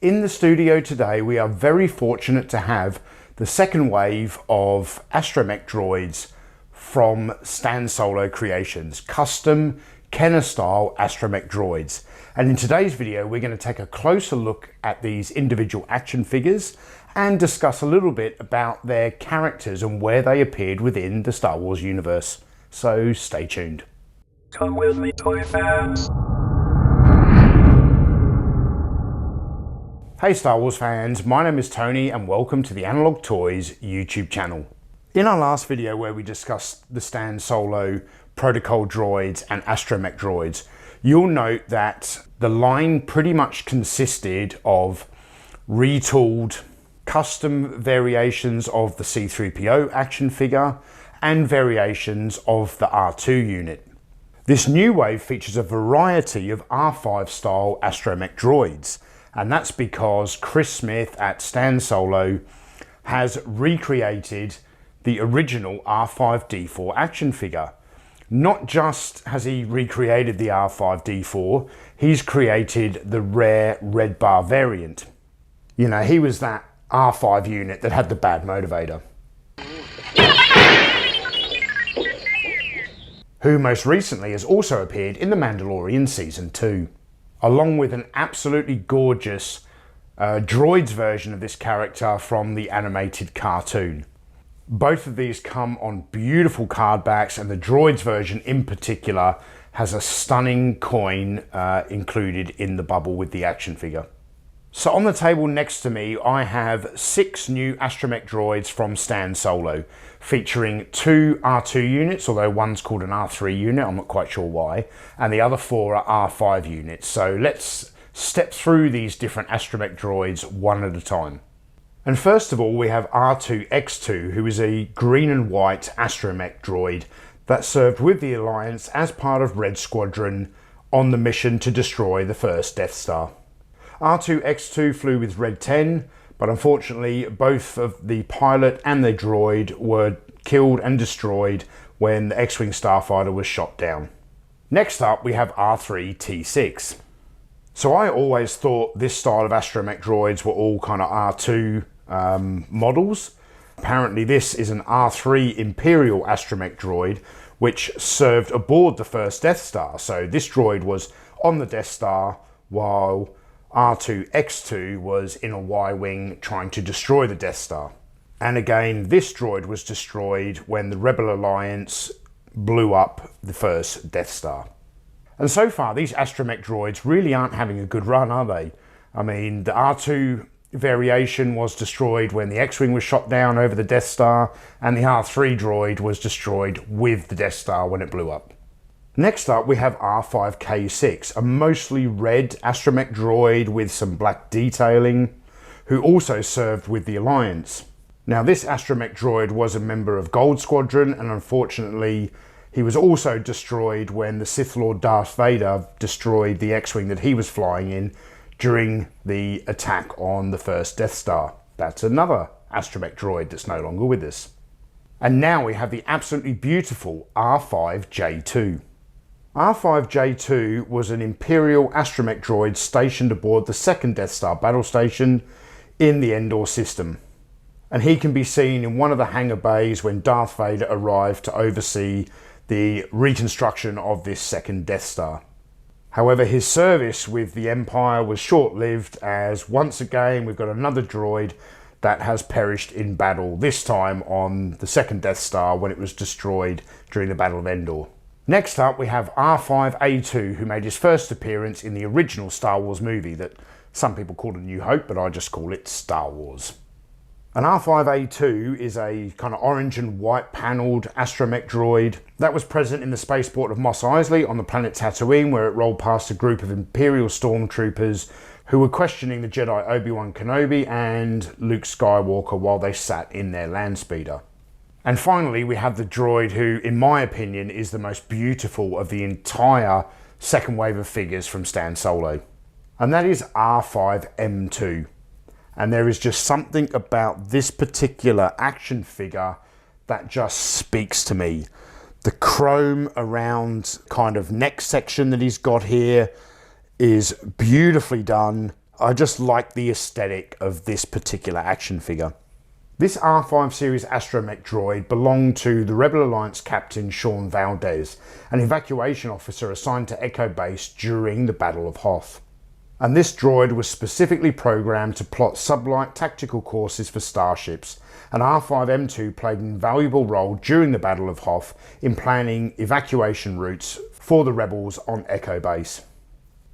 In the studio today, we are very fortunate to have the second wave of astromech droids from Stan Solo Creations, custom Kenner style astromech droids. And in today's video, we're going to take a closer look at these individual action figures and discuss a little bit about their characters and where they appeared within the Star Wars universe. So stay tuned. Come with me, toy fans. Hey Star Wars fans, my name is Tony and welcome to the Analog Toys YouTube channel. In our last video where we discussed the Stan Solo protocol droids and astromech droids, you'll note that the line pretty much consisted of retooled custom variations of the C-3PO action figure and variations of the R2 unit. This new wave features a variety of R5 style astromech droids, and that's because Chris Smith at Stan Solo has recreated the original R5-D4 action figure. Not just has he recreated the R5-D4, he's created the rare red bar variant. You know, he was that R5 unit that had the bad motivator, who most recently has also appeared in The Mandalorian Season 2. Along with an absolutely gorgeous Droids version of this character from the animated cartoon. Both of these come on beautiful card backs, and the Droids version in particular has a stunning coin included in the bubble with the action figure. So on the table next to me, I have 6 new astromech droids from Stan Solo, featuring 2 R2 units, although one's called an R3 unit, I'm not quite sure why, and the other 4 are R5 units. So let's step through these different astromech droids one at a time. And first of all, we have R2-X2, who is a green and white astromech droid that served with the Alliance as part of Red Squadron on the mission to destroy the first Death Star. R2-X2 flew with Red 10, but unfortunately both of the pilot and the droid were killed and destroyed when the X-Wing starfighter was shot down. Next up, we have R3-T6. So I always thought this style of astromech droids were all kind of R2 models. Apparently this is an R3 Imperial astromech droid which served aboard the first Death Star. So this droid was on the Death Star while R2-X2 was in a Y-Wing trying to destroy the Death Star. And again, this droid was destroyed when the Rebel Alliance blew up the first Death Star. And so far, these astromech droids really aren't having a good run, are they? I mean, the R2 variation was destroyed when the X-Wing was shot down over the Death Star, and the R3 droid was destroyed with the Death Star when it blew up. Next up, we have R5K6, a mostly red astromech droid with some black detailing, who also served with the Alliance. Now, this astromech droid was a member of Gold Squadron, and unfortunately, he was also destroyed when the Sith Lord Darth Vader destroyed the X-Wing that he was flying in during the attack on the first Death Star. That's another astromech droid that's no longer with us. And now we have the absolutely beautiful R5J2. R5J2 was an Imperial astromech droid stationed aboard the second Death Star battle station in the Endor system. And he can be seen in one of the hangar bays when Darth Vader arrived to oversee the reconstruction of this second Death Star. However, his service with the Empire was short-lived, as once again we've got another droid that has perished in battle, this time on the second Death Star when it was destroyed during the Battle of Endor. Next up, we have R5A2, who made his first appearance in the original Star Wars movie that some people call A New Hope, but I just call it Star Wars. An R5A2 is a kind of orange and white panelled astromech droid that was present in the spaceport of Mos Eisley on the planet Tatooine, where it rolled past a group of Imperial stormtroopers who were questioning the Jedi Obi-Wan Kenobi and Luke Skywalker while they sat in their land speeder. And finally, we have the droid who, in my opinion, is the most beautiful of the entire second wave of figures from Stan Solo. And that is R5M2. And there is just something about this particular action figure that just speaks to me. The chrome around kind of neck section that he's got here is beautifully done. I just like the aesthetic of this particular action figure. This R5 series astromech droid belonged to the Rebel Alliance captain Sean Valdez, an evacuation officer assigned to Echo Base during the Battle of Hoth. And this droid was specifically programmed to plot sublight tactical courses for starships, and R5M2 played an invaluable role during the Battle of Hoth in planning evacuation routes for the rebels on Echo Base.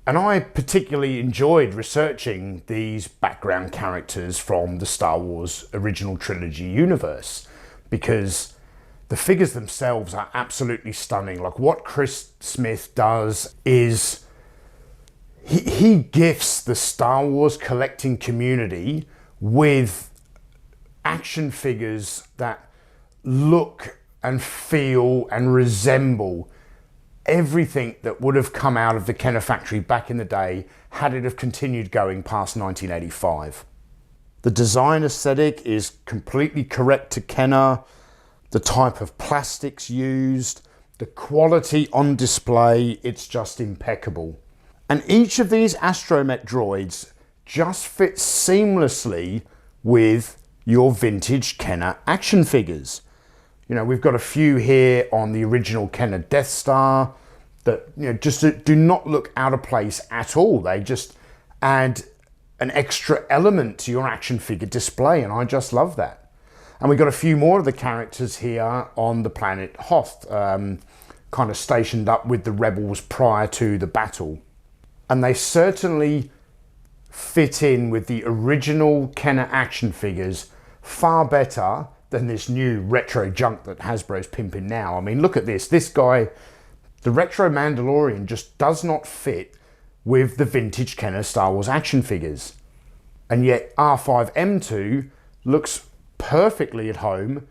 And I particularly enjoyed researching these background characters from the Star Wars original trilogy universe, because the figures themselves are absolutely stunning. Like, what Chris Smith does is he gifts the Star Wars collecting community with action figures that look and feel and resemble everything that would have come out of the Kenner factory back in the day had it have continued going past 1985. The design aesthetic is completely correct to Kenner. The type of plastics used, the quality on display, it's just impeccable. And each of these astromech droids just fits seamlessly with your vintage Kenner action figures. You know, we've got a few here on the original Kenner Death Star that, you know, just do not look out of place at all. They just add an extra element to your action figure display, and I just love that. And we've got a few more of the characters here on the planet Hoth, kind of stationed up with the rebels prior to the battle. And they certainly fit in with the original Kenner action figures far better than this new retro junk that Hasbro's pimping now. I mean, look at this. This guy, the retro Mandalorian, just does not fit with the vintage Kenner Star Wars action figures. And yet R5M2 looks perfectly at home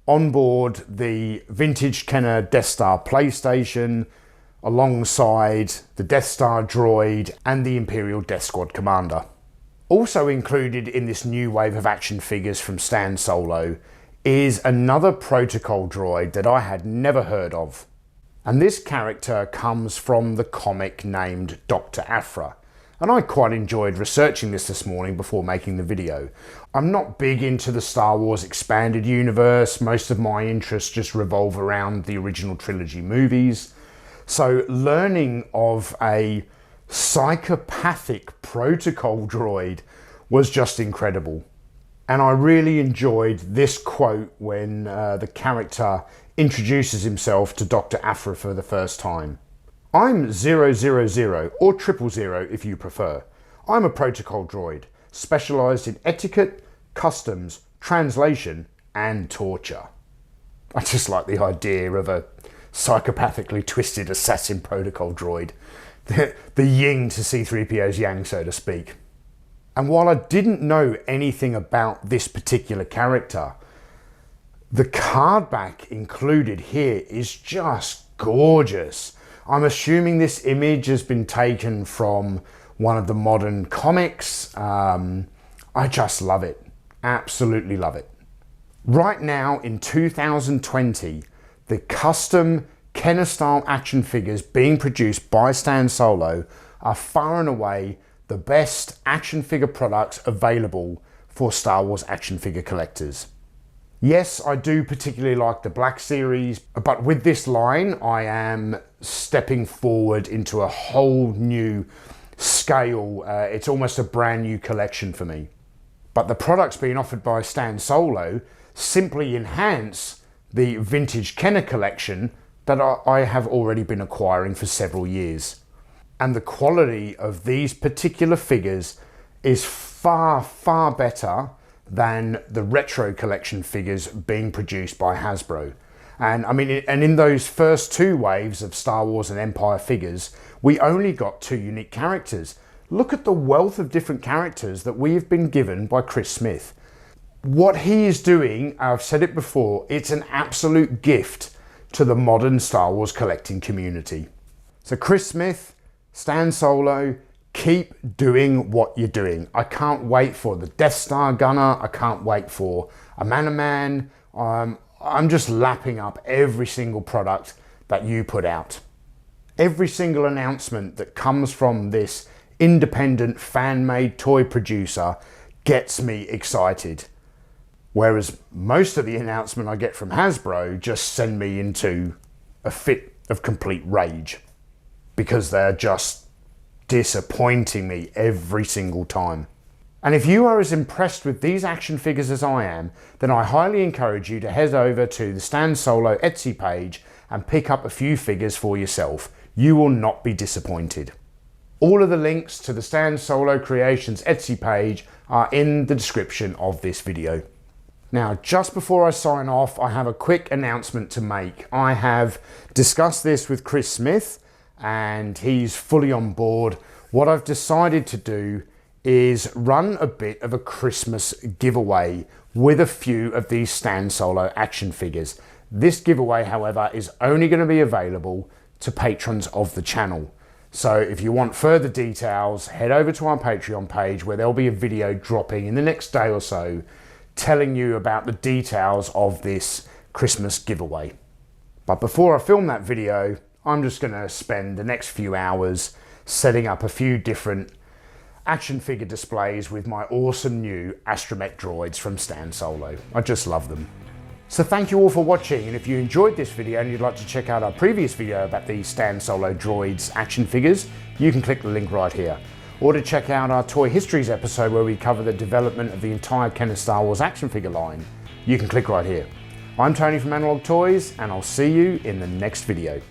on board the vintage Kenner Death Star PlayStation, alongside the Death Star droid and the Imperial Death Squad commander. Also included in this new wave of action figures from Stan Solo is another protocol droid that I had never heard of. And this character comes from the comic named Dr. Aphra. And I quite enjoyed researching this morning before making the video. I'm not big into the Star Wars expanded universe. Most of my interests just revolve around the original trilogy movies. So learning of a psychopathic protocol droid was just incredible. And I really enjoyed this quote when the character introduces himself to Dr. Aphra for the first time. "I'm 000 or 000 if you prefer. I'm a protocol droid, specialised in etiquette, customs, translation and torture." I just like the idea of a psychopathically twisted assassin protocol droid. The yin to C-3PO's yang, so to speak. And while I didn't know anything about this particular character, the card back included here is just gorgeous. I'm assuming this image has been taken from one of the modern comics. I just love it. Absolutely love it. Right now in 2020, the custom Kenner style action figures being produced by Stan Solo are far and away the best action figure products available for Star Wars action figure collectors. Yes, I do particularly like the Black Series, but with this line, I am stepping forward into a whole new scale. It's almost a brand new collection for me. But the products being offered by Stan Solo simply enhance the vintage Kenner collection that I have already been acquiring for several years. And the quality of these particular figures is far, far better than the retro collection figures being produced by Hasbro. And I mean, and in those first two waves of Star Wars and Empire figures, we only got two unique characters. Look at the wealth of different characters that we have been given by Chris Smith. What he is doing, I've said it before, it's an absolute gift to the modern Star Wars collecting community. So Chris Smith, Stan Solo, keep doing what you're doing. I can't wait for the Death Star Gunner. I can't wait for a Man. I'm just lapping up every single product that you put out. Every single announcement that comes from this independent fan-made toy producer gets me excited. Whereas most of the announcement I get from Hasbro just send me into a fit of complete rage because they're just disappointing me every single time. And if you are as impressed with these action figures as I am, then I highly encourage you to head over to the Stan Solo Etsy page and pick up a few figures for yourself. You will not be disappointed. All of the links to the Stan Solo Creations Etsy page are in the description of this video. Now, just before I sign off, I have a quick announcement to make. I have discussed this with Chris Smith and he's fully on board. What I've decided to do is run a bit of a Christmas giveaway with a few of these Stan Solo action figures. This giveaway, however, is only going to be available to patrons of the channel. So if you want further details, head over to our Patreon page where there'll be a video dropping in the next day or so telling you about the details of this Christmas giveaway. But before I film that video, I'm just going to spend the next few hours setting up a few different action figure displays with my awesome new astromech droids from Stan Solo. I just love them. So thank you all for watching, and if you enjoyed this video and you'd like to check out our previous video about the Stan Solo Droids action figures, you can click the link right here. Or to check out our Toy Histories episode where we cover the development of the entire Kenner Star Wars action figure line, you can click right here. I'm Tony from Analog Toys, and I'll see you in the next video.